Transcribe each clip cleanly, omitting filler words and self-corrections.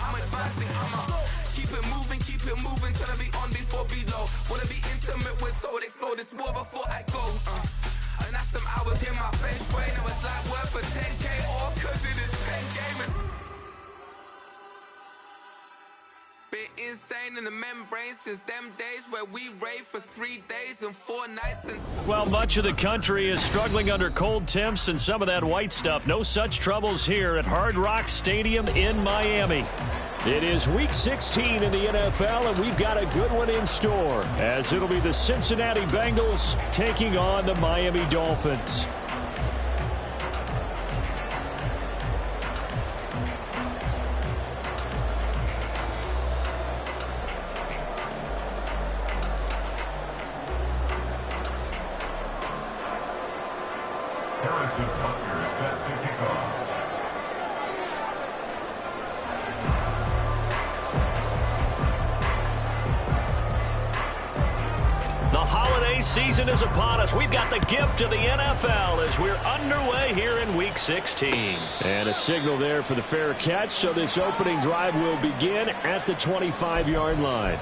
I'm advancing, keep it moving, till I be on before below. Wanna be intimate with soul, explore this war before I go. And that's some hours in my face, brain. It was like work for 10K, all cause it is pen gaming. Been insane in the membrane since them days where we raved for 3 days and 4 nights. And well, much of the country is struggling under cold temps and some of that white stuff. No such troubles here at Hard Rock Stadium in Miami. It is Week 16 in the NFL, and we've got a good one in store, as it'll be the Cincinnati Bengals taking on the Miami Dolphins. Season is upon us. We've got the gift of the NFL as we're underway here in Week 16. And a signal there for the fair catch, so this opening drive will begin at the 25-yard line.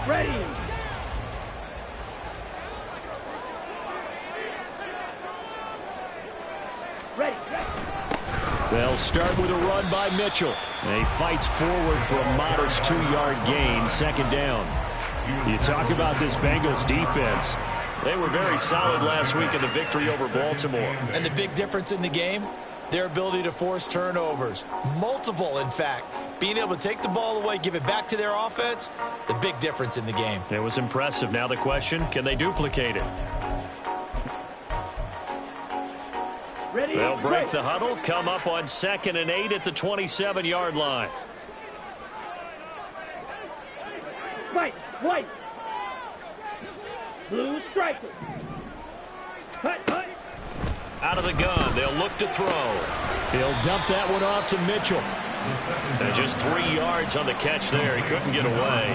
Ready. Ready. They'll start with a run by Mitchell. He fights forward for a modest 2-yard gain, second down. You talk about this Bengals defense. They were very solid last week in the victory over Baltimore. And the big difference in the game, their ability to force turnovers. Multiple, in fact. Being able to take the ball away, give it back to their offense, the big difference in the game. It was impressive. Now the question, can they duplicate it? Ready. They'll break the huddle, come up on 2nd and 8 at the 27-yard line. White. Blue striker. Cut. Out of the gun, they'll look to throw. He'll dump that one off to Mitchell. And just 3 yards on the catch there. He couldn't get away.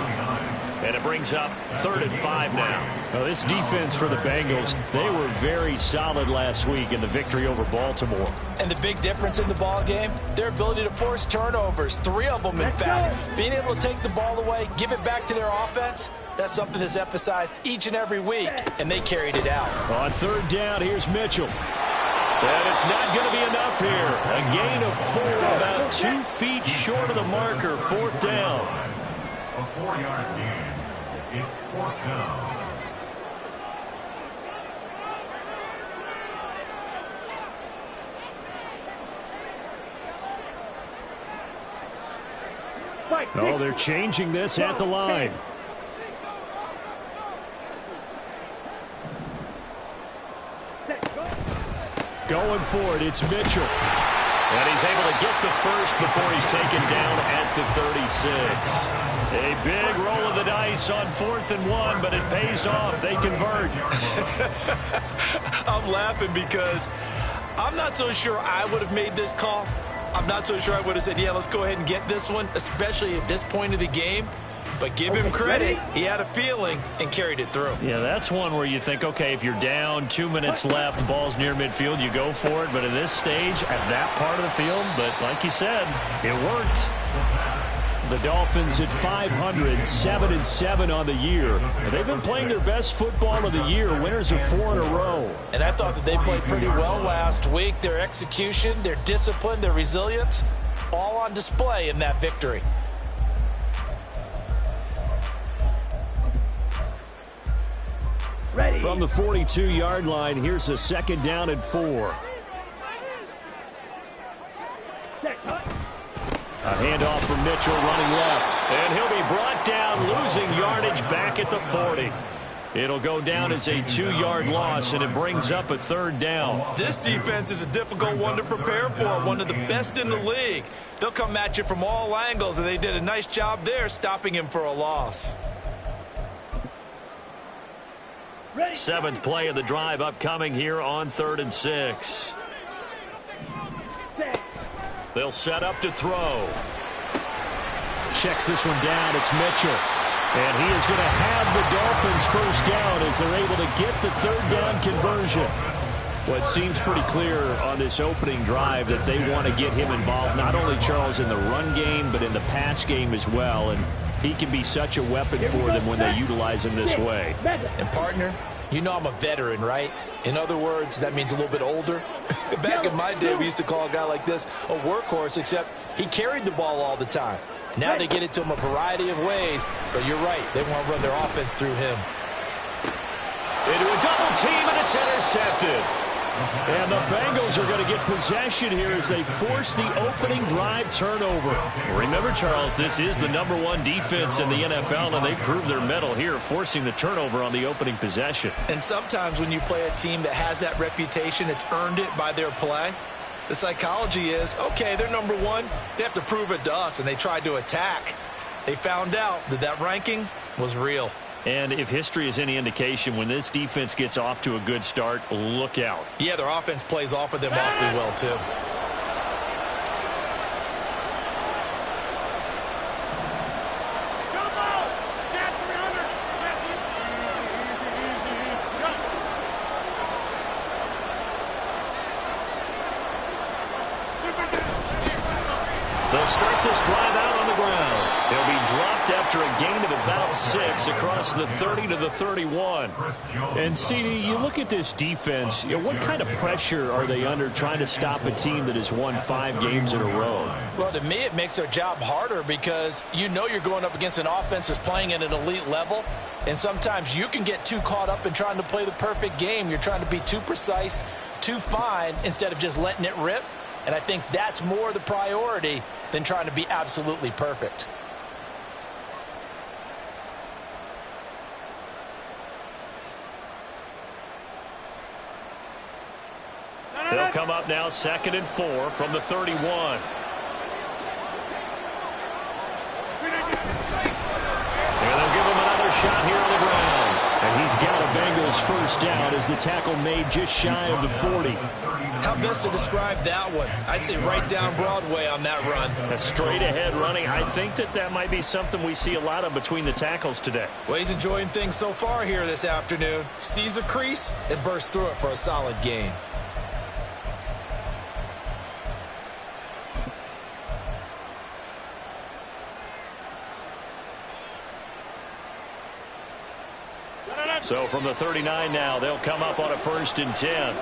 And it brings up 3rd and 5 now. Well, this defense for the Bengals, they were very solid last week in the victory over Baltimore. And the big difference in the ball game, their ability to force turnovers. 3 of them, in fact. Being able to take the ball away, give it back to their offense, that's something that's emphasized each and every week, and they carried it out. On 3rd down, here's Mitchell. And it's not going to be enough here. A gain of 4, about 2 feet short of the marker. 4th down. A 4-yard gain. It's 4th down. Oh, they're changing this at the line. Going for it, it's Mitchell. And he's able to get the first before he's taken down at the 36. A big roll of the dice on 4th and 1, but it pays off. They convert. I'm laughing because I'm not so sure I would have made this call. I'm not so sure I would have said, yeah, let's go ahead and get this one, especially at this point of the game. But give him credit. He had a feeling and carried it through. Yeah, that's one where you think, okay, if you're down, 2 minutes left, ball's near midfield, you go for it. But at this stage, at that part of the field, but like you said, it worked. The Dolphins at 500, 7-7 on the year. They've been playing their best football of the year, winners of 4 in a row. And I thought that they played pretty well last week. Their execution, their discipline, their resilience, all on display in that victory. Ready. From the 42-yard line, here's a 2nd down and 4. A handoff from Mitchell running left. And he'll be brought down, losing yardage back at the 40. It'll go down as a 2-yard loss, and it brings up a 3rd down. This defense is a difficult one to prepare for, one of the best in the league. They'll come at you from all angles, and they did a nice job there stopping him for a loss. 7th play of the drive upcoming here on 3rd and 6. They'll set up to throw. Checks this one down. It's Mitchell. And he is going to have the Dolphins first down as they're able to get the 3rd down conversion. Well, it seems pretty clear on this opening drive that they want to get him involved, not only, Charles, in the run game, but in the pass game as well. And he can be such a weapon for them when they utilize him this way. And, partner, you know I'm a veteran, right? In other words, that means a little bit older. Back in my day, we used to call a guy like this a workhorse, except he carried the ball all the time. Now they get it to him a variety of ways, but you're right. They want to run their offense through him. Into a double team, and it's intercepted. And the Bengals are going to get possession here as they force the opening drive turnover. Remember, Charles, this is the #1 defense in the NFL, and they proved their mettle here, forcing the turnover on the opening possession. And sometimes when you play a team that has that reputation, it's earned it by their play. The psychology is, okay, they're #1. They have to prove it to us, and they tried to attack. They found out that that ranking was real. And if history is any indication, when this defense gets off to a good start, look out. Yeah, their offense plays off of them awfully well, too. They'll start this drive out on the ground. They'll be dropped after a gain of about 6 across the 30 to the 31. And, CD, you look at this defense, what kind of pressure are they under trying to stop a team that has won 5 games in a row? Well, to me, it makes their job harder because you know you're going up against an offense that's playing at an elite level, and sometimes you can get too caught up in trying to play the perfect game. You're trying to be too precise, too fine, instead of just letting it rip. And I think that's more the priority than trying to be absolutely perfect. They'll come up now 2nd and 4 from the 31. And they'll give him another shot here on the ground. And he's got a Bengals first down as the tackle made just shy of the 40. How best to describe that one? I'd say right down Broadway on that run. A straight ahead running. I think that might be something we see a lot of between the tackles today. Well, he's enjoying things so far here this afternoon. Sees a crease and bursts through it for a solid gain. So from the 39 now, they'll come up on a 1st and 10.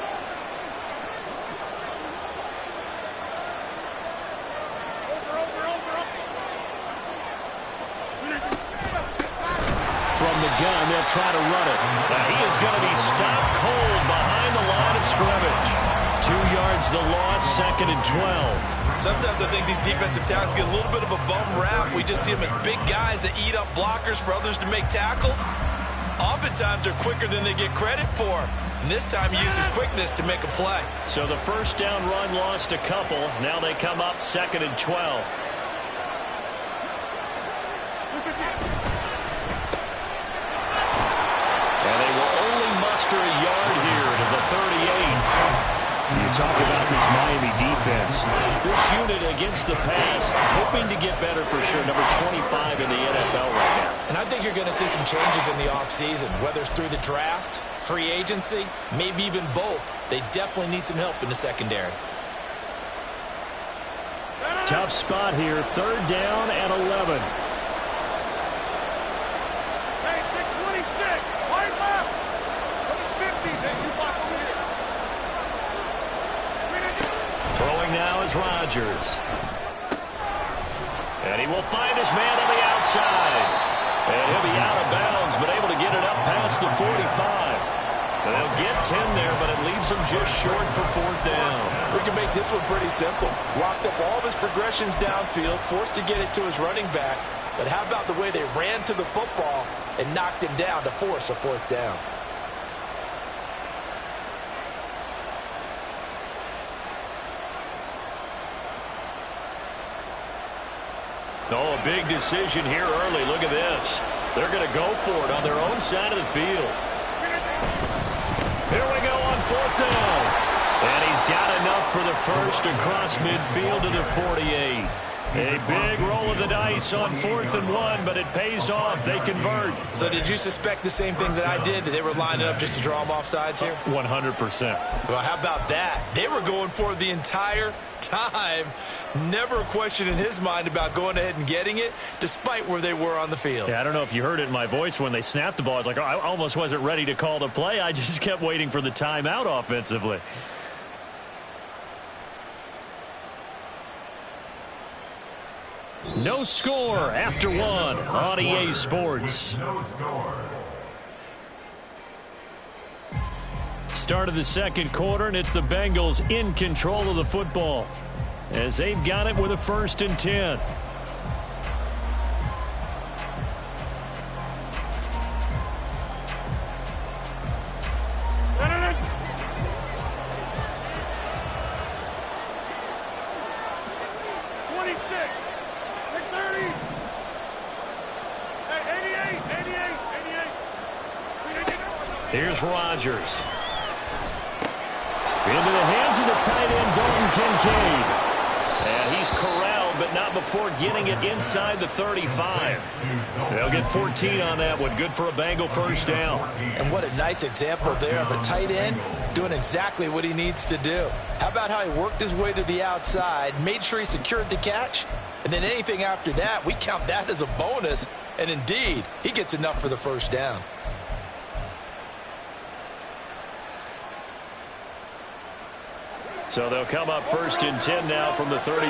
From the gun, they'll try to run it. Now he is going to be stopped cold behind the line of scrimmage. 2 yards the loss, 2nd and 12. Sometimes I think these defensive tackles get a little bit of a bum rap. We just see them as big guys that eat up blockers for others to make tackles. Oftentimes they're quicker than they get credit for. And this time he uses quickness to make a play. So the first down run lost a couple. Now they come up 2nd and 12. And they will only muster a yard here to the 38. You talk about this Miami defense. This unit against the pass, hoping to get better for sure. Number 25 in the NFL right now. And I think you're going to see some changes in the offseason, whether it's through the draft, free agency, maybe even both. They definitely need some help in the secondary. Tough spot here. 3rd down and 11. Throwing now is Rodgers. And he will find his man on the outside. And he'll be out of bounds, but able to get it up past the 45. And they'll get 10 there, but it leaves him just short for 4th down. We can make this one pretty simple. Locked up all of his progressions downfield, forced to get it to his running back. But how about the way they ran to the football and knocked him down to force a 4th down? Oh, a big decision here early. Look at this. They're going to go for it on their own side of the field. Here we go on 4th down. And he's got enough for the first across midfield to the 48. A big roll of the dice on 4th and 1, but it pays off. They convert. So did you suspect the same thing that I did, that they were lining up just to draw them off sides here? 100%. Well, how about that? They were going for it the entire time. Never a question in his mind about going ahead and getting it, despite where they were on the field. Yeah, I don't know if you heard it in my voice when they snapped the ball. I was like, oh, I almost wasn't ready to call the play. I just kept waiting for the timeout offensively. No score after 1 on EA Sports. No score. Start of the second quarter, and it's the Bengals in control of the football as they've got it with a 1st and 10. Here's Rodgers. Into the hands of the tight end, Dalton Kincaid. And he's corralled, but not before getting it inside the 35. They'll get 14 on that one. Good for a Bengal 1st down. And what a nice example there of a tight end doing exactly what he needs to do. How about how he worked his way to the outside, made sure he secured the catch, and then anything after that, we count that as a bonus. And indeed, he gets enough for the 1st down. So they'll come up 1st and 10 now from the 33.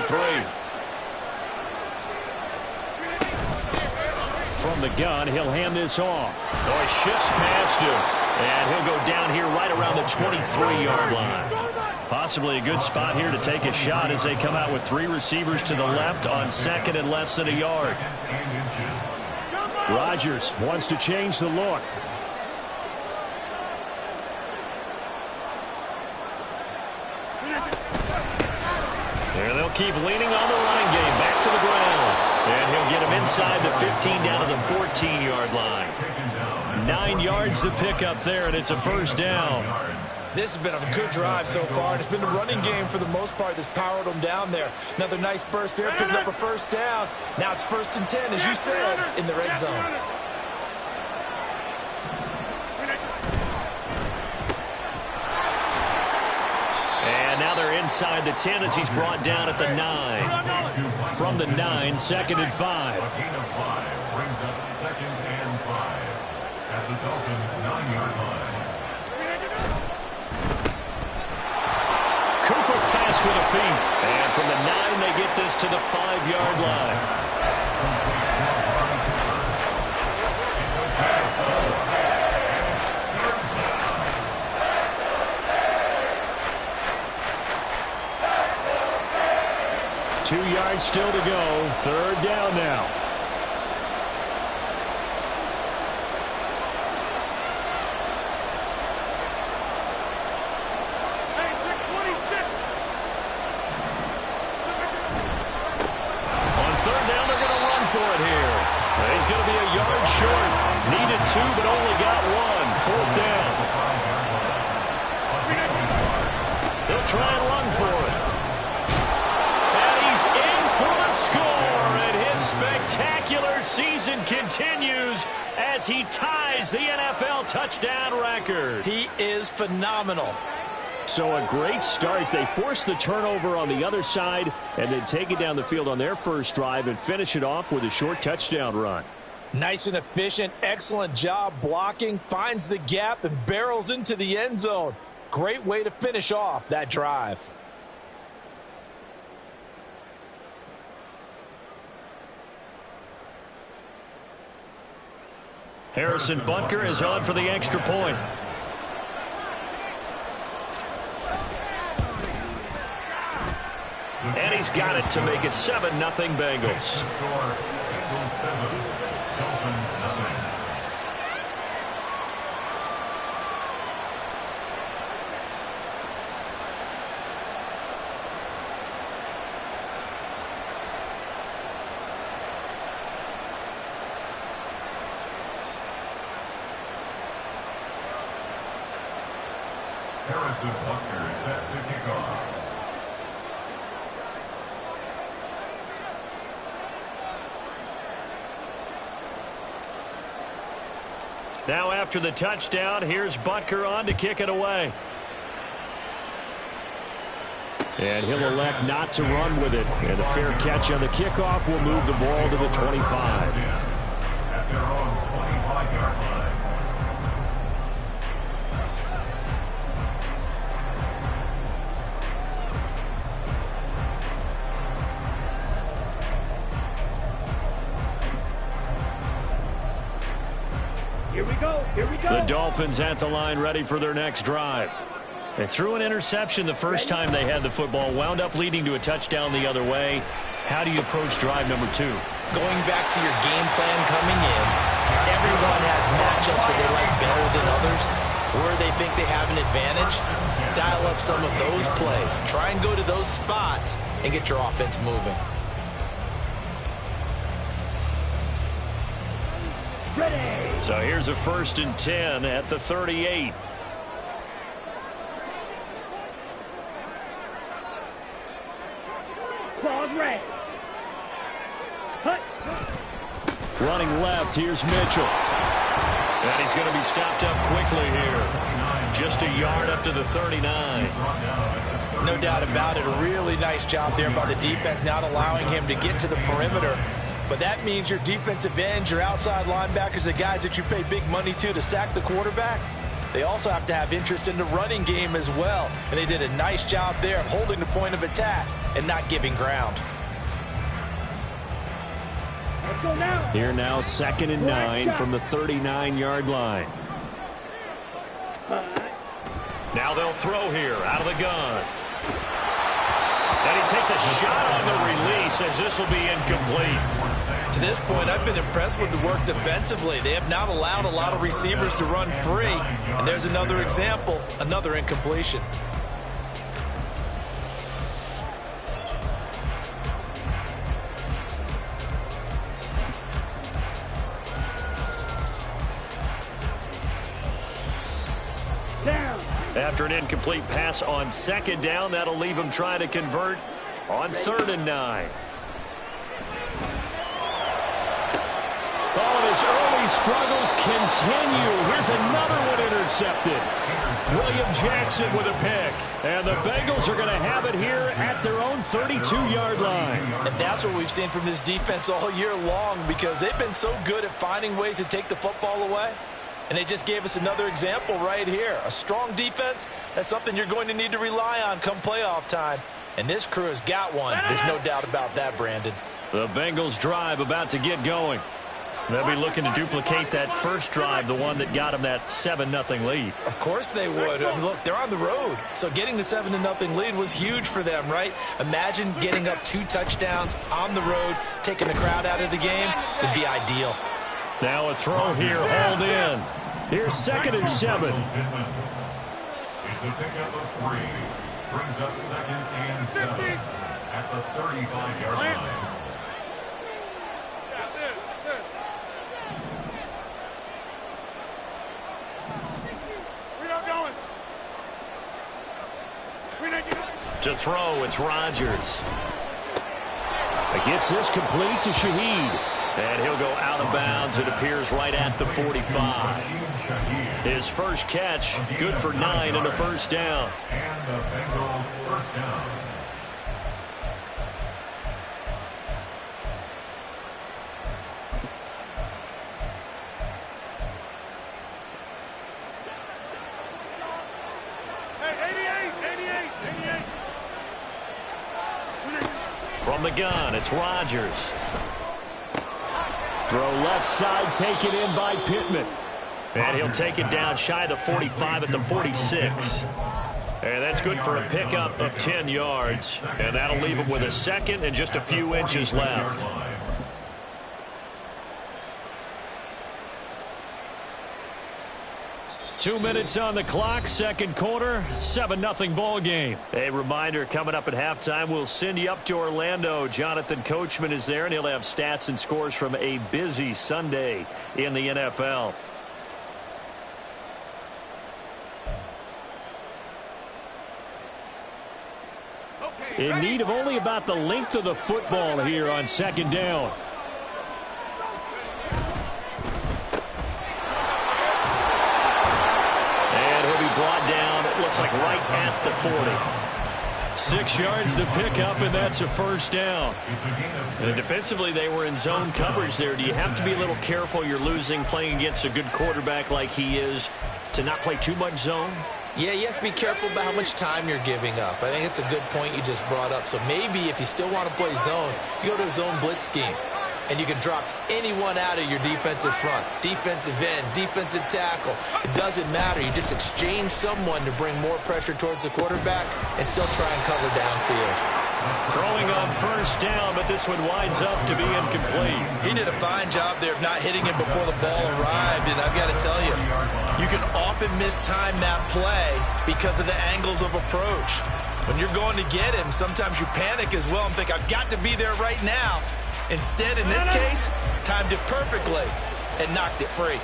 From the gun, he'll hand this off. Oh, he shifts past him. And he'll go down here right around the 23-yard line. Possibly a good spot here to take a shot as they come out with 3 receivers to the left on 2nd and less than a yard. Rodgers wants to change the look. There they'll keep leaning on the running game. Back to the ground. And he'll get him inside the 15 down to the 14-yard line. 9 yards to pick up there, and it's a 1st down. This has been a good drive so far, and it's been the running game for the most part that's powered them down there. Another nice burst there, picking up a 1st down. Now it's 1st and 10, as you said, in the red zone. Inside the 10 as he's brought down at the 9. From the 9, 2nd and 5. A gain of 5 brings up 2nd and 5 at the Dolphins' 9-yard line. Cooper fast with a feet. And from the 9, they get this to the 5-yard line. 2 yards still to go. 3rd down now. On 3rd down, they're going to run for it here. He's going to be a yard short. Needed 2, but only got 1. 4th down. They'll try and run for it. Spectacular season continues as he ties the NFL touchdown record. He is phenomenal. So a great start. They force the turnover on the other side and then take it down the field on their first drive and finish it off with a short touchdown run. Nice and efficient. Excellent job blocking. Finds the gap and barrels into the end zone. Great way to finish off that drive. Harrison Butker is on for the extra point. And he's got it to make it 7-0 Bengals. Score, Bengals 7, Dolphins 9. S1-Wk16 set to kick off. Now after the touchdown, here's Butker on to kick it away. And he'll elect not to run with it. And a fair catch on the kickoff will move the ball to the 25. At their own 25-yard line. Here we go. Here we go. The Dolphins at the line ready for their next drive. They threw an interception the first time they had the football, wound up leading to a touchdown the other way. How do you approach drive number 2? Going back to your game plan coming in, everyone has matchups that they like better than others, where they think they have an advantage. Dial up some of those plays. Try and go to those spots and get your offense moving. Ready. So here's a 1st and 10 at the 38. Ball's ready. Hut. Running left, here's Mitchell. And he's going to be stopped up quickly here. Just a yard up to the 39. No doubt about it. A really nice job there by the defense, not allowing him to get to the perimeter. But that means your defensive ends, your outside linebackers, the guys that you pay big money to sack the quarterback, they also have to have interest in the running game as well. And they did a nice job there of holding the point of attack and not giving ground. Let's go now. Here now, 2nd and 9 from the 39-yard line. Now they'll throw here out of the gun. And he takes a shot on the release as this will be incomplete. To this point, I've been impressed with the work defensively. They have not allowed a lot of receivers to run free. And there's another example, another incompletion. Down. After an incomplete pass on 2nd down, that'll leave him trying to convert on 3rd and 9. Oh, and his early struggles continue. Here's another one intercepted. William Jackson with a pick. And the Bengals are going to have it here at their own 32-yard line. And that's what we've seen from this defense all year long, because they've been so good at finding ways to take the football away. And they just gave us another example right here. A strong defense, that's something you're going to need to rely on come playoff time. And this crew has got one. There's no doubt about that, Brandon. The Bengals drive about to get going. They'll be looking to duplicate that first drive, the one that got them that 7-0 lead. Of course they would. I mean, look, they're on the road. So getting the 7-0 lead was huge for them, right? Imagine getting up 2 touchdowns on the road, taking the crowd out of the game. It'd be ideal. Now a throw here, hold in. Here's 2nd and 7. It's a pickup of 3. Brings up 2nd and 7 at the 35-yard line. To throw, it's Rodgers. Gets this complete to Shaheed. And he'll go out of bounds, it appears, right at the 45. His first catch, good for 9 and a first down. And the Bengals first down. From the gun, it's Rodgers. Throw left side, taken in by Pittman. And he'll take it down shy of the 45 at the 46. And that's good for a pickup of 10 yards. And that'll leave him with a second and just a few inches left. Two minutes on the clock, second quarter, 7-0 ball game. A reminder, coming up at halftime, we'll send you up to Orlando. Jonathan Coachman is there, and he'll have stats and scores from a busy Sunday in the NFL. In need of only about the length of the football here on second down. Brought down, it looks like right at the 40. 6 yards to pick up, and that's a first down. And defensively, they were in zone coverage there. Do you have to be a little careful? You're losing, playing against a good quarterback like he is, to not play too much zone? Yeah, you have to be careful about how much time you're giving up. I think it's a good point you just brought up. So maybe if you still want to play zone, you go to a zone blitz scheme. And you can drop anyone out of your defensive front. Defensive end, defensive tackle. It doesn't matter. You just exchange someone to bring more pressure towards the quarterback and still try and cover downfield. Throwing on first down, but this one winds up to be incomplete. He did a fine job there of not hitting him before the ball arrived. And I've got to tell you, you can often mistime that play because of the angles of approach. When you're going to get him, sometimes you panic as well and think, I've got to be there right now. Instead, in this case, timed it perfectly and knocked it free.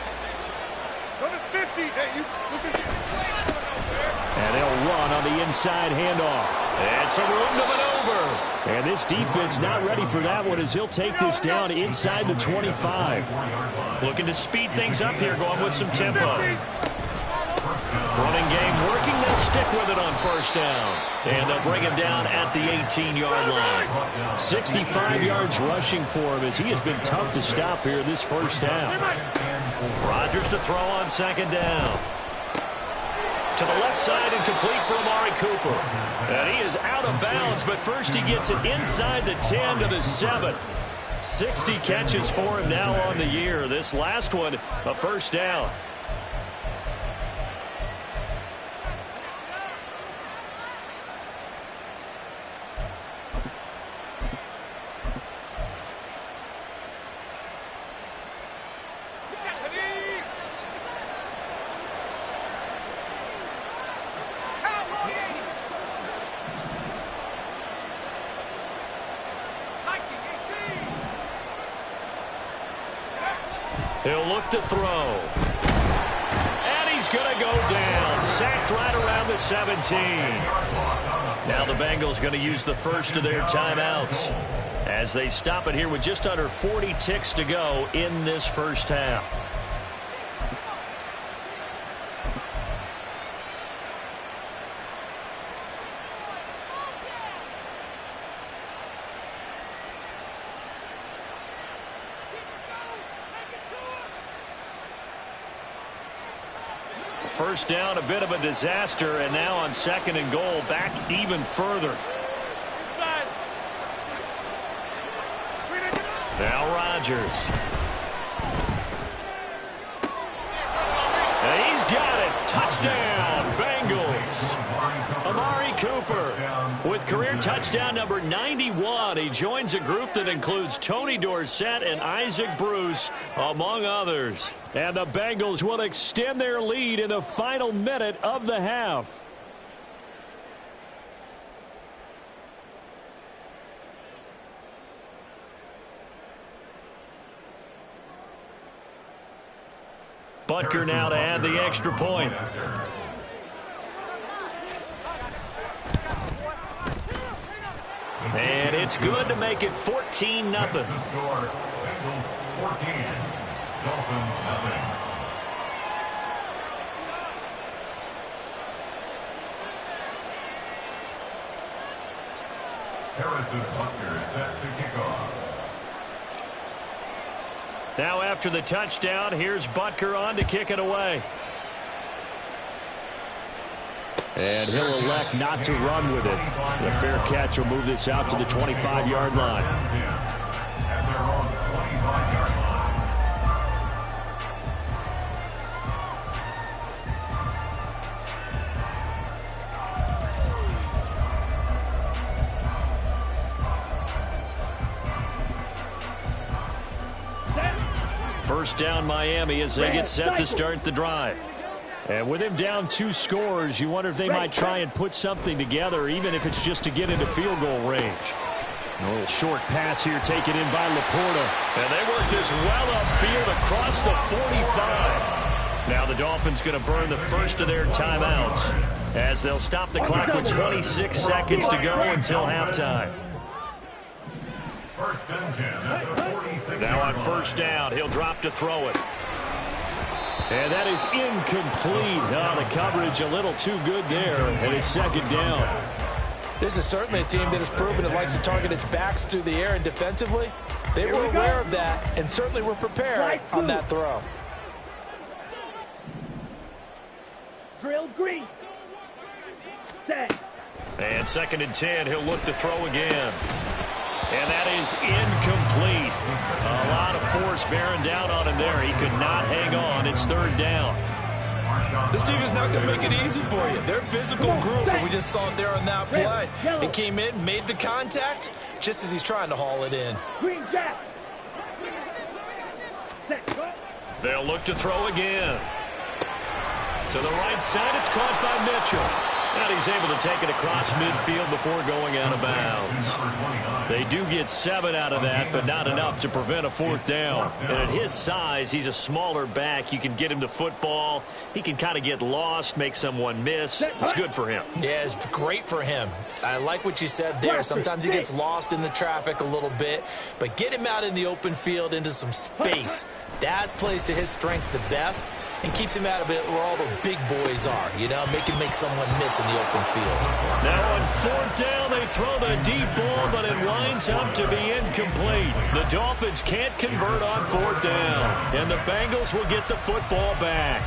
And they'll run on the inside handoff. And some room to maneuver. And this defense not ready for that one as he'll take this down inside the 25. Looking to speed things up here, going with some tempo. Running game working, they'll stick with it on first down. And they'll bring him down at the 18-yard line. 65 yards rushing for him as he has been tough to stop here this first half. Rodgers to throw on second down. To the left side and complete for Amari Cooper. And he is out of bounds, but first he gets it inside the 10 to the 7. 60 catches for him now on the year. This last one, a first down. He'll look to throw. And he's going to go down. Sacked right around the 17. Now the Bengals going to use the first of their timeouts as they stop it here with just under 40 ticks to go in this first half. First down, a bit of a disaster, and now on second and goal, back even further. Now Rodgers. And he's got it. Touchdown, Bengals. Amari Cooper with career touchdown number 91. He joins a group that includes Tony Dorsett and Isaac Bruce, among others. And the Bengals will extend their lead in the final minute of the half. Butker now to add the extra point. And it's good to make it 14-0. Bengals 14, Dolphins 0. Harrison Butker set to kick off. Now after the touchdown, here's Butker on to kick it away. And he'll elect not to run with it. The fair catch will move this out to the 25-yard line. At their own 25-yard line. First down Miami as they get set to start the drive. And with him down 2 scores, you wonder if they might try and put something together, even if it's just to get into field goal range. A little short pass here taken in by Laporta. And they work this well upfield across the 45. Now the Dolphins going to burn the first of their timeouts as they'll stop the clock with 26 seconds to go until halftime. First and 10 at the 46. Now on first down, he'll drop to throw it. And that is incomplete. Oh, the coverage a little too good there, and it's second down. This is certainly a team that has proven it likes to target its backs through the air, and defensively, they were aware of that and certainly were prepared on that throw. Drill green. Set. And second and 10, he'll look to throw again. And that is incomplete. A lot of force bearing down on him there. He could not hang on. It's third down. This team is not going to make it easy for you. They're a physical group, and we just saw it there on that play. It came in, made the contact, just as he's trying to haul it in. Green jack. Set. They'll look to throw again. To the right side, it's caught by Mitchell. And he's able to take it across midfield before going out of bounds. They do get 7 out of that, but not enough to prevent a fourth down. And at his size, he's a smaller back. You can get him to football. He can kind of get lost, make someone miss. It's good for him. Yeah, it's great for him. I like what you said there. Sometimes he gets lost in the traffic a little bit, but get him out in the open field into some space. That plays to his strengths the best and keeps him out of it where all the big boys are, you know, make someone miss in the open field. Now on fourth down, they throw the deep ball, but it winds up to be incomplete. The Dolphins can't convert on fourth down, and the Bengals will get the football back.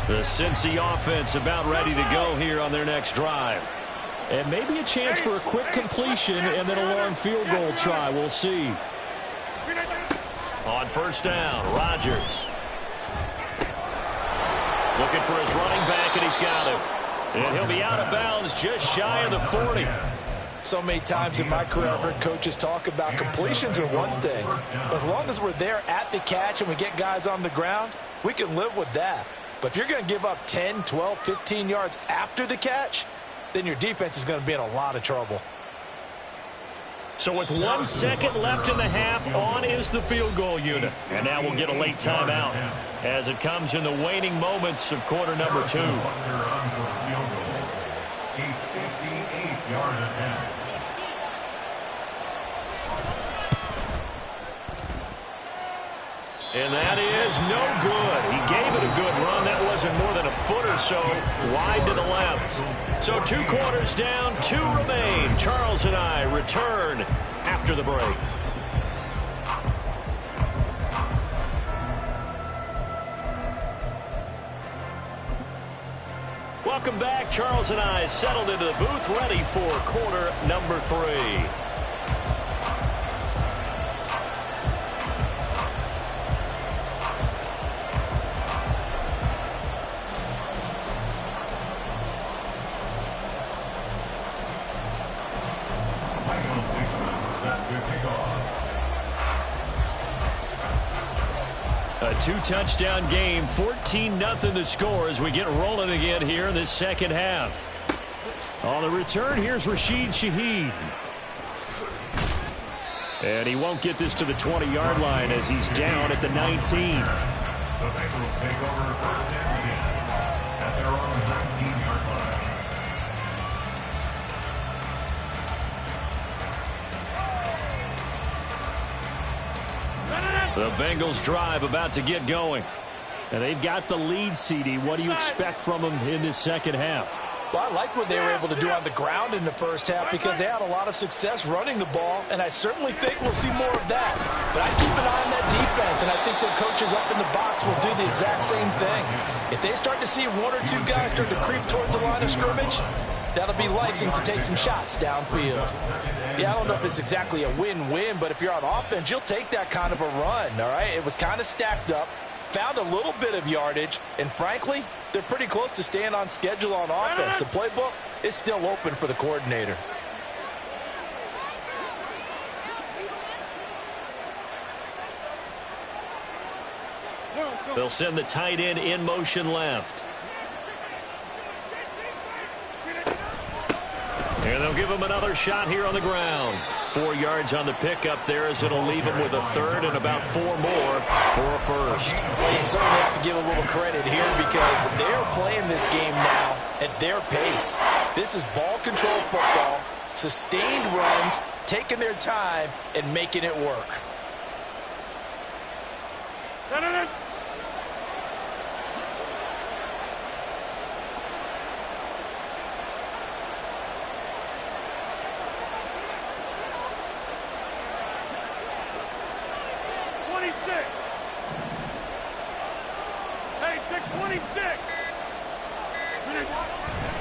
The Cincy offense about ready to go here on their next drive. And maybe a chance for a quick completion and then a long field goal try. We'll see. On first down, Rodgers. Looking for his running back, and he's got him. And he'll be out of bounds just shy of the 40. So many times in my career, I've heard coaches talk about completions are one thing. As long as we're there at the catch and we get guys on the ground, we can live with that. But if you're going to give up 10, 12, 15 yards after the catch, then your defense is going to be in a lot of trouble. So with 1 second left in the half, on is the field goal unit. And now we'll get a late timeout as it comes in the waning moments of quarter number 2. A 58-yard attempt. And that is no good. He gave it a good run. That wasn't more than a foot or so wide to the left. So 2 quarters down, 2 remain. Charles and I return after the break. Welcome back. Charles and I settled into the booth, ready for quarter number 3. A 2-touchdown game, 14-0 the score as we get rolling again here in this second half. On the return, here's Rashid Shaheed. And he won't get this to the 20-yard line as he's down at the 19. The Bengals take over first and 10 at their own 19-yard line. The Bengals drive about to get going. And they've got the lead, CD. What do you expect from them in this second half? Well, I like what they were able to do on the ground in the first half because they had a lot of success running the ball, and I certainly think we'll see more of that. But I keep an eye on that defense, and I think their coaches up in the box will do the exact same thing. If they start to see 1 or 2 guys start to creep towards the line of scrimmage, that'll be licensed to take some shots downfield. Yeah, I don't know if it's exactly a win-win, but if you're on offense, you'll take that kind of a run, all right? It was kind of stacked up, found a little bit of yardage, and frankly, they're pretty close to staying on schedule on offense. The playbook is still open for the coordinator. They'll send the tight end in motion left. And they'll give him another shot here on the ground. 4 yards on the pickup there, as it'll leave him with a third and about 4 more for a first. Well, you certainly have to give a little credit here because they're playing this game now at their pace. This is ball control football, sustained runs, taking their time, and making it work.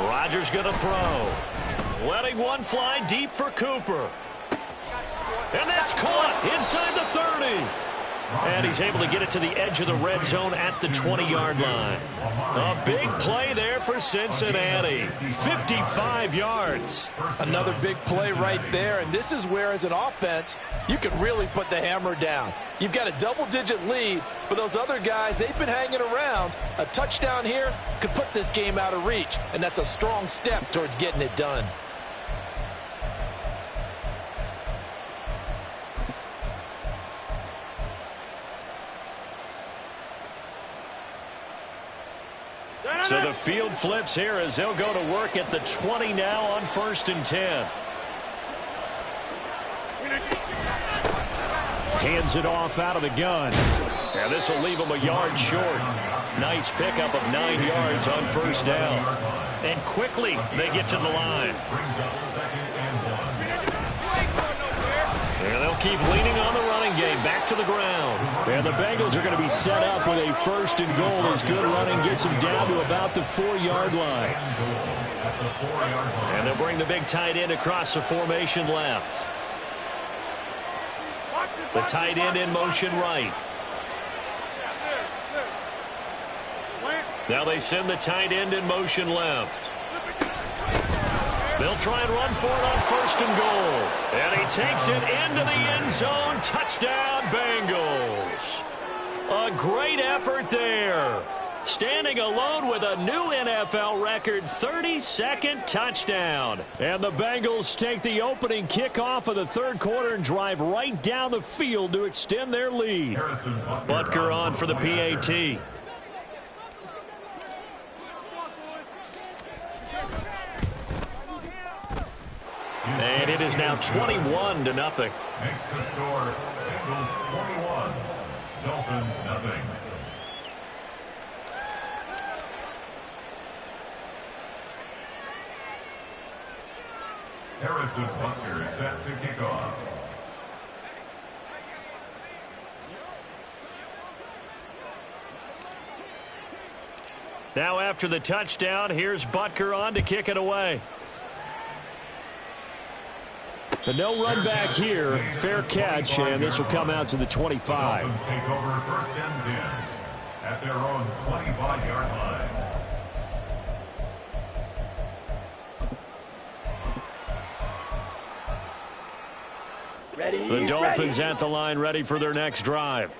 Rodgers going to throw. Letting one fly deep for Cooper. And that's caught inside the 30. And he's able to get it to the edge of the red zone at the 20-yard line. A big play there for Cincinnati. 55 yards. Another big play right there, and this is where, as an offense, you can really put the hammer down. You've got a double-digit lead, but those other guys, they've been hanging around. A touchdown here could put this game out of reach, and that's a strong step towards getting it done. So the field flips here as they'll go to work at the 20 now on 1st and 10. Hands it off out of the gun. And this will leave him a yard short. Nice pickup of 9 yards on 1st down. And quickly they get to the line. And they'll keep leaning on the running game. Back to the ground. And the Bengals are going to be set up with a 1st and goal as good running gets them down to about the 4-yard line. And they'll bring the big tight end across the formation left. The tight end in motion right. Now they send the tight end in motion left. They'll try and run for it on 1st and goal. And he takes it into the end zone. Touchdown, Bengals. A great effort there. Standing alone with a new NFL record 32nd touchdown. And the Bengals take the opening kickoff of the 3rd quarter and drive right down the field to extend their lead. Butker on for the PAT. And it is now 21-0. Makes the score Bengals 21, Dolphins nothing. Harrison Butker set to kick off. Now after the touchdown, here's Butker on to kick it away. But no run back here. Fair catch, and this will come out to the 25. Dolphins take over 1st and 10 at their own 25-yard line. Ready, The Dolphins ready. at the line, ready for their next drive.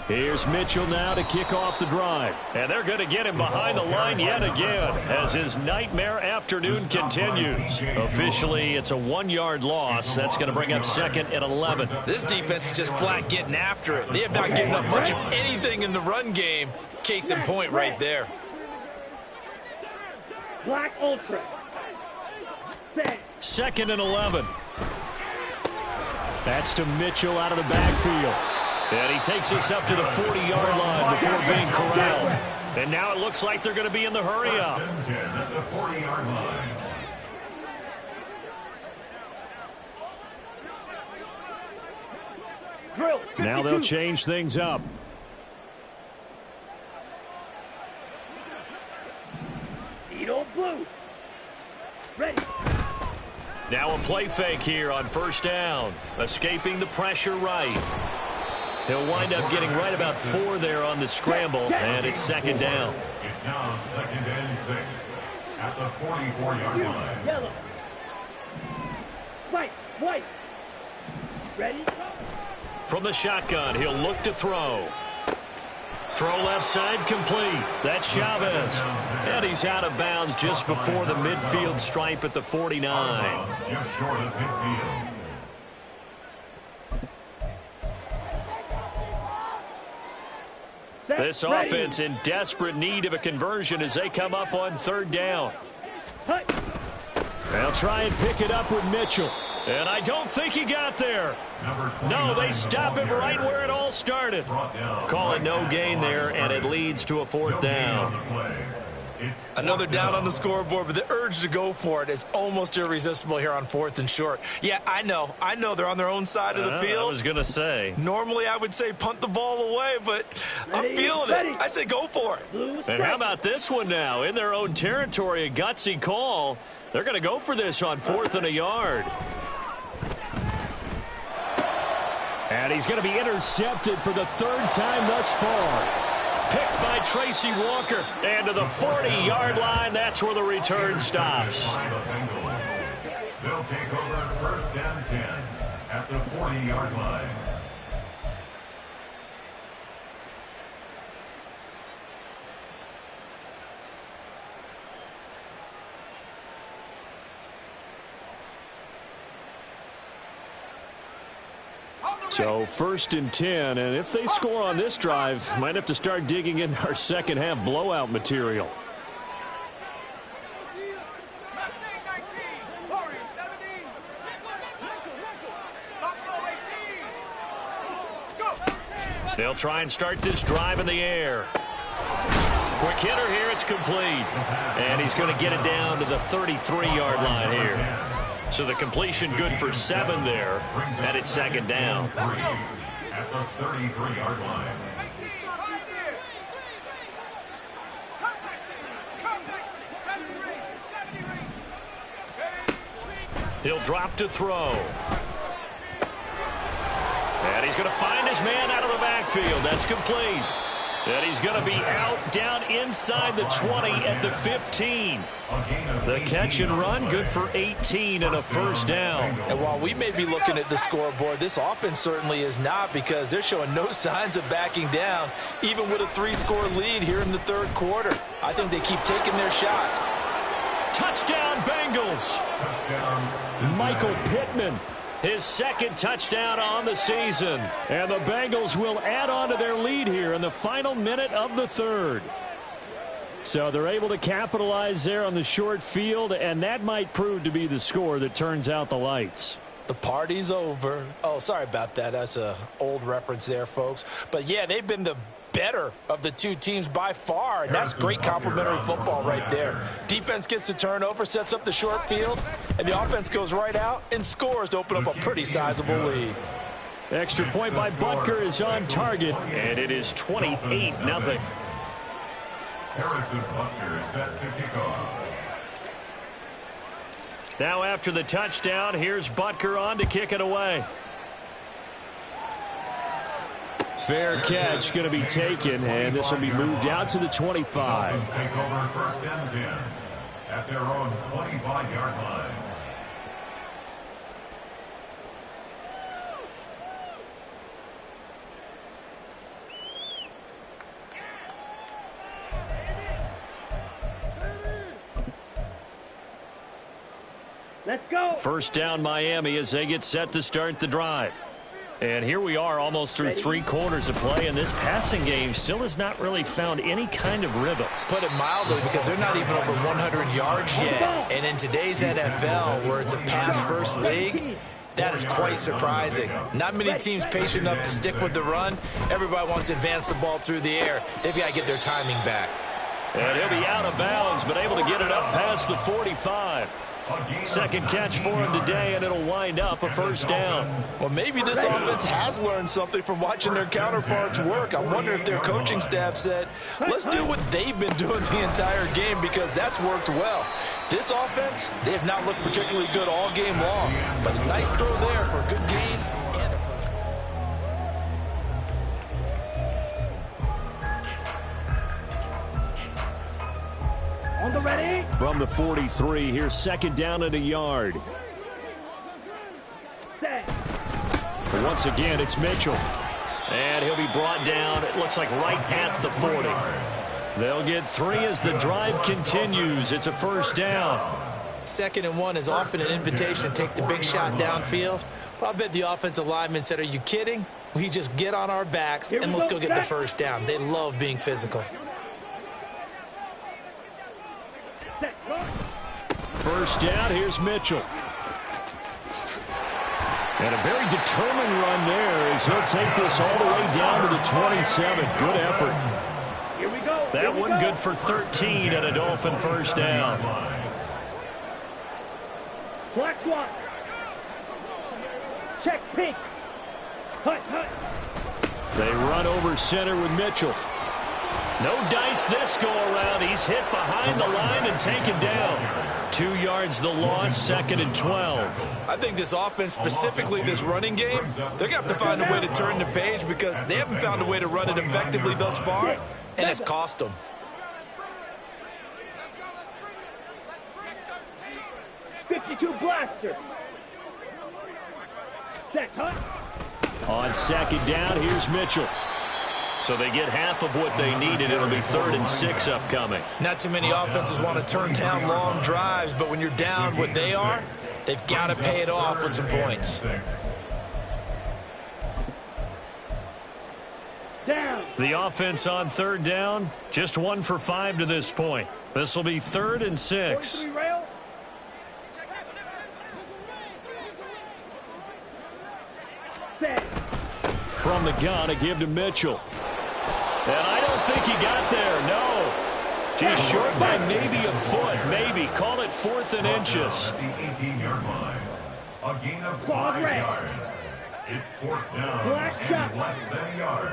Here's Mitchell now to kick off the drive. And they're going to get him behind the line yet again as his nightmare afternoon continues. Officially, it's a 1-yard loss. That's going to bring up 2nd and 11. This defense is just flat getting after it. They have not given up much of anything in the run game. Case in point right there. Black Ultra. Set. 2nd and 11. That's to Mitchell out of the backfield. And he takes us up to the 40-yard line before being corralled. And now it looks like they're going to be in the hurry up. 1st and 10 at the 40-yard line. Drill. Now they'll change things up. play fake here on first down. Escaping the pressure right. He'll wind up getting right about 4 there on the scramble, and it's second down. It's now 2nd and 6 at the 44-yard line. Yellow. White. Ready? From the shotgun, he'll look to throw. Throw left side complete. That's Chavez. And he's out of bounds just before the midfield stripe at the 49. Just short of midfield. This offense in desperate need of a conversion as they come up on third down. They'll try and pick it up with Mitchell. And I don't think he got there. No, they stop him right where it all started. Call it no gain there, and it leads to a 4th down. Another down on the scoreboard, but the urge to go for it is almost irresistible here on 4th and short. Yeah, I know they're on their own side of the field. I was going to say. Normally, I would say punt the ball away, but I'm feeling it. I say go for it. And how about this one now? In their own territory, a gutsy call. They're going to go for this on 4th and a yard. And he's going to be intercepted for the 3rd time thus far. Picked by Tracy Walker. And to the 40-yard line, that's where the return stops. They'll take over 1st and 10 at the 40-yard line. So 1st and 10, and if they score on this drive, might have to start digging in our second half blowout material. They'll try and start this drive in the air. Quick hitter here, it's complete. And he's going to get it down to the 33-yard line here. So the completion good for 7 there, and it's second down. At the 33-yard line. He'll drop to throw. And he's going to find his man out of the backfield. That's complete. And he's going to be out down inside the 20 at the 15. The catch and run good for 18 and a 1st down. And while we may be looking at the scoreboard, this offense certainly is not, because they're showing no signs of backing down, even with a 3-score lead here in the 3rd quarter. I think they keep taking their shots. Touchdown, Bengals. Touchdown, Michael Pittman. His 2nd touchdown on the season. And the Bengals will add on to their lead here in the final minute of the 3rd. So they're able to capitalize there on the short field, and that might prove to be the score that turns out the lights. The party's over. Oh, sorry about that. That's an old reference there, folks. But, yeah, they've been the better of the 2 teams by far, and that's great complementary football right there. Defense gets the turnover, sets up the short field, and the offense goes right out and scores to open up a pretty sizable lead. Extra point by Butker is on target, and it is 28-0. Harrison Butker set to kick off. Now after the touchdown, here's Butker on to kick it away. Fair catch going to be taken, and this will be moved out to the 25. Dolphins take over 1st and 10 at their own 25-yard line. Let's go. 1st down Miami as they get set to start the drive. And here we are almost through 3 quarters of play, and this passing game still has not really found any kind of rhythm. Put it mildly, because they're not even over 100 yards yet. And in today's NFL, where it's a pass-first league, that is quite surprising. Not many teams patient enough to stick with the run. Everybody wants to advance the ball through the air. They've got to get their timing back. And he'll be out of bounds, but able to get it up past the 45. Second catch for him today, and it'll wind up a first down. Well, maybe this offense has learned something from watching their counterparts work. I wonder if their coaching staff said, let's do what they've been doing the entire game, because that's worked well. This offense, they have not looked particularly good all game long, but a nice throw there for a good gain and a first. On the ready. From the 43, here's second down and a yard. Set. Once again, it's Mitchell. And he'll be brought down, it looks like right at the 40. They'll get 3 as the drive continues. It's a first down. 2nd and 1 is often an invitation to take the big shot downfield. But I bet the offensive lineman said, are you kidding? We just get on our backs and let's go get the first down. They love being physical. First down, here's Mitchell. And a very determined run there as he'll take this all the way down to the 27. Good effort. Here we go. That one good for 13 and a Dolphin first down. Black swat. Check pink. Hut, hut. They run over center with Mitchell. No dice this go around. He's hit behind the line and taken down. 2 yards the loss, 2nd and 12. I think this offense, specifically this running game, they're going to have to find a way to turn the page because they haven't found a way to run it effectively thus far, and it's cost them. .52 blaster. Set, hut. On second down, here's Mitchell. So they get half of what they needed. It'll be 3rd and 6 upcoming. Not too many offenses want to turn down long drives, but when you're down what they are, they've got to pay it off with some points. Down. The offense on 3rd down, just 1 for 5 to this point. This will be 3rd and 6. 43 rail. Set. From the gun, a give to Mitchell. And I don't think he got there, no. He's short by maybe a foot, maybe. Call it 4th and inches. At the 18-yard line. A gain of 5 yards. It's 4th down Black shot. and less than a yard.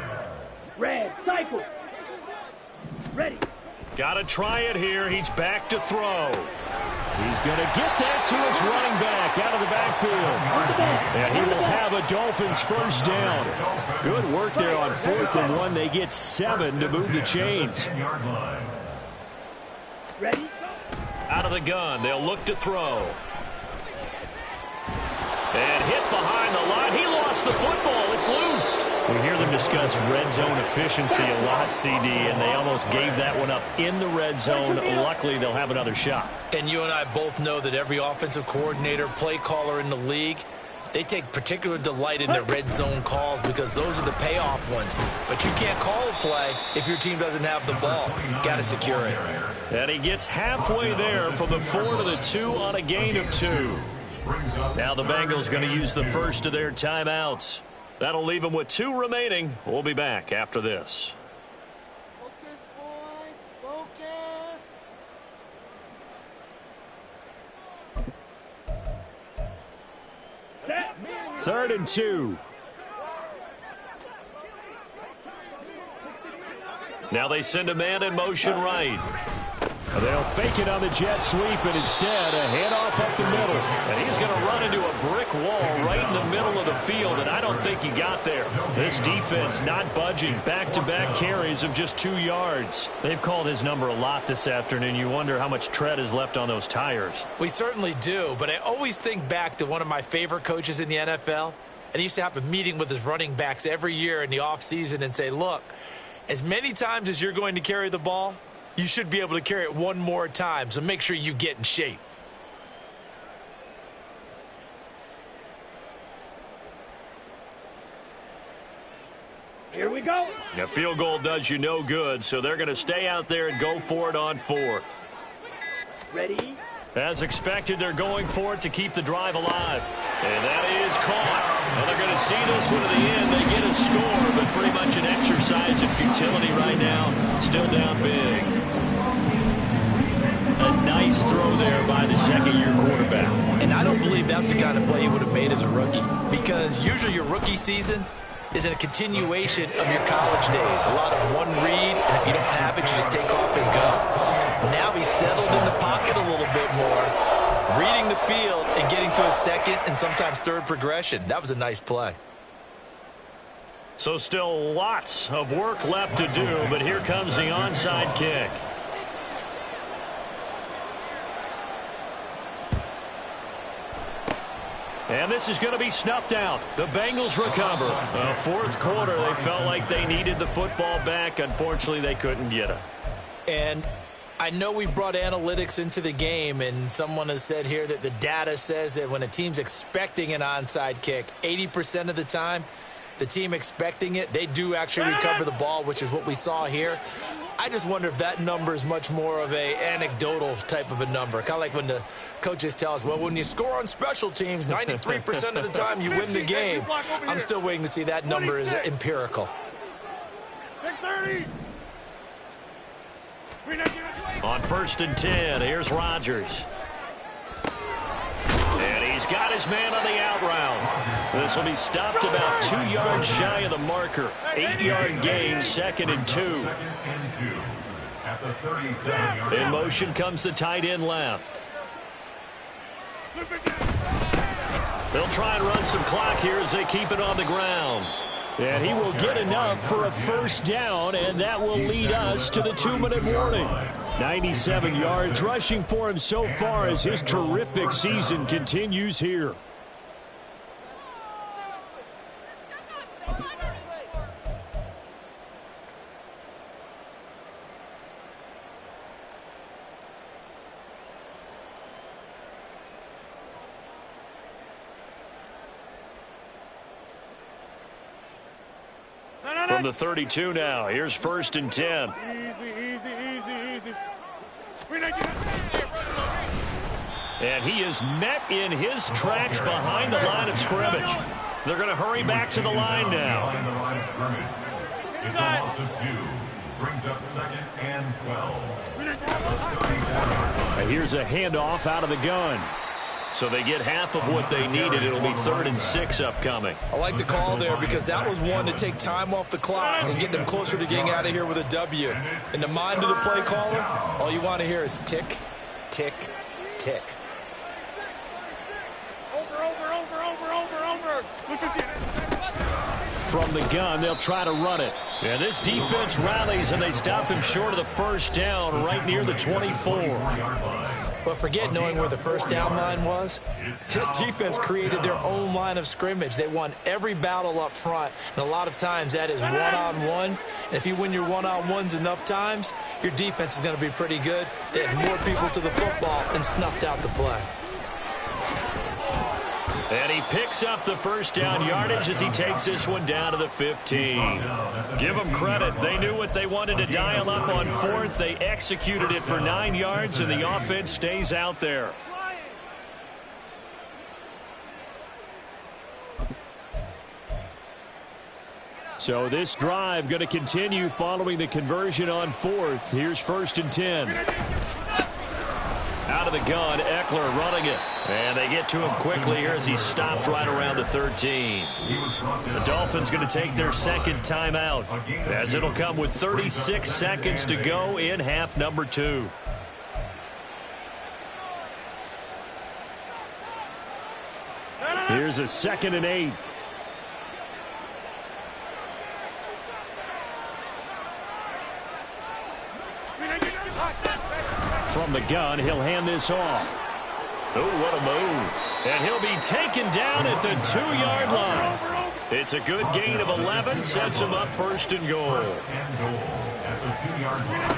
Red. Cycle. Ready. Got to try it here. He's back to throw. He's going to get that to his running back out of the backfield. And he will have a Dolphins first down. Good work there on 4th and 1. They get 7 to move the chains. Ready. Out of the gun. They'll look to throw. And hit behind the line. He lost the football. It's loose. We hear them discuss red zone efficiency a lot, CD, and they almost gave that one up in the red zone. Luckily, they'll have another shot. And you and I both know that every offensive coordinator, play caller in the league, they take particular delight in their red zone calls because those are the payoff ones. But you can't call a play if your team doesn't have the ball. Got to secure it. And he gets halfway there from the 4 to the 2 on a gain of 2. Now the Bengals going to use the first of their timeouts. That'll leave them with 2 remaining. We'll be back after this. Focus, boys. Focus. Set. 3rd and 2. Now they send a man in motion right. They'll fake it on the jet sweep, and instead a handoff up the middle. And he's going to run into a brick wall right in the middle of the field, and I don't think he got there. This defense not budging. Back-to-back carries of just 2 yards. They've called his number a lot this afternoon. You wonder how much tread is left on those tires. We certainly do, but I always think back to one of my favorite coaches in the NFL. And he used to have a meeting with his running backs every year in the offseason and say, look, as many times as you're going to carry the ball, you should be able to carry it one more time, so make sure you get in shape. Here we go. A field goal does you no good, so they're going to stay out there and go for it on 4th. Ready. As expected, they're going for it to keep the drive alive. And that is caught. Well, they're going to see this one to the end. They get a score, but pretty much an exercise in futility right now. Still down big. A nice throw there by the second-year quarterback. And I don't believe that's the kind of play he would have made as a rookie, because usually your rookie season is in a continuation of your college days. A lot of one read, and if you don't have it, you just take off and go. Now he's settled in the pocket a little bit more, reading the field and getting to a second and sometimes third progression. That was a nice play. So still lots of work left to do, but here comes the onside kick. And this is going to be snuffed out. The Bengals recover. Fourth quarter, they felt like they needed the football back. Unfortunately, they couldn't get it. And I know we brought analytics into the game, and someone has said here that the data says that when a team's expecting an onside kick, 80% of the time, the team expecting it, they do actually recover the ball, which is what we saw here. I just wonder if that number is much more of a anecdotal type of a number. Kind of like when the coaches tell us, well, when you score on special teams, 93% of the time you win the game. I'm still waiting to see that number is empirical. 6:30. On 1st and 10, here's Rodgers. And he's got his man on the out route. This will be stopped about 2 yards shy of the marker. 8-yard gain, 2nd and 2. At the 37-yard In motion comes the tight end left. They'll try and run some clock here as they keep it on the ground. And he will get enough for a first down, and that will lead us to the 2-minute warning. 97 yards rushing for him so far as his terrific season continues here. From the 32 now, here's 1st and 10. Easy. And he is met in his tracks behind the line of scrimmage. They're going to hurry back to the line now. Behind the line of scrimmage. It's a loss of 2. Brings up 2nd and 12. At the 34-yard line. And here's a handoff out of the gun. So they get half of what they needed. It'll be 3rd and 6 upcoming. I like the call there because that was one to take time off the clock and get them closer to getting out of here with a W. In the mind of the play caller, all you want to hear is tick, tick, tick. Over. Look at you. From the gun, they'll try to run it. And this defense rallies, and they stop him short of the first down right near the 24. But forget knowing where the first down line was. This defense created their own line of scrimmage. They won every battle up front, and a lot of times that is one-on-one. And if you win your one-on-ones enough times, your defense is going to be pretty good. They had more people to the football and snuffed out the play. And he picks up the first down yardage as he takes this one down to the 15. Give them credit. They knew what they wanted to dial up on 4th. They executed it for 9 yards, and the offense stays out there. So this drive going to continue following the conversion on 4th. Here's 1st and 10. Out of the gun, Eckler running it. And they get to him quickly here as he stopped right around the 13. The Dolphins going to take their 2nd timeout, as it'll come with 36 seconds to go in half number 2. Here's a 2nd and 8. From the gun, he'll hand this off. Oh, what a move. And he'll be taken down at the 2-yard line. It's a good gain of 11, sets him up 1st and goal. At the 2-yard line.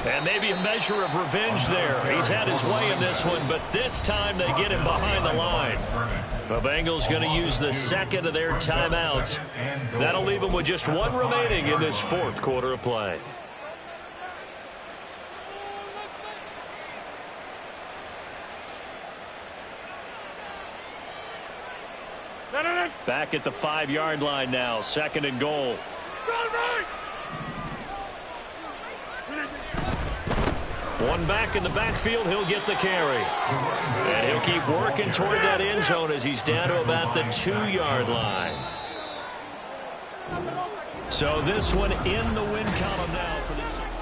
And maybe a measure of revenge there. He's had his way in this one, but this time they get him behind the line. The Bengals going to use the 2nd of their timeouts. That'll leave them with just 1 remaining in this 4th quarter of play. Back at the 5-yard line now, 2nd and goal. One back in the backfield, he'll get the carry. And he'll keep working toward that end zone as he's down to about the 2-yard line. So this one in the win column now for the second.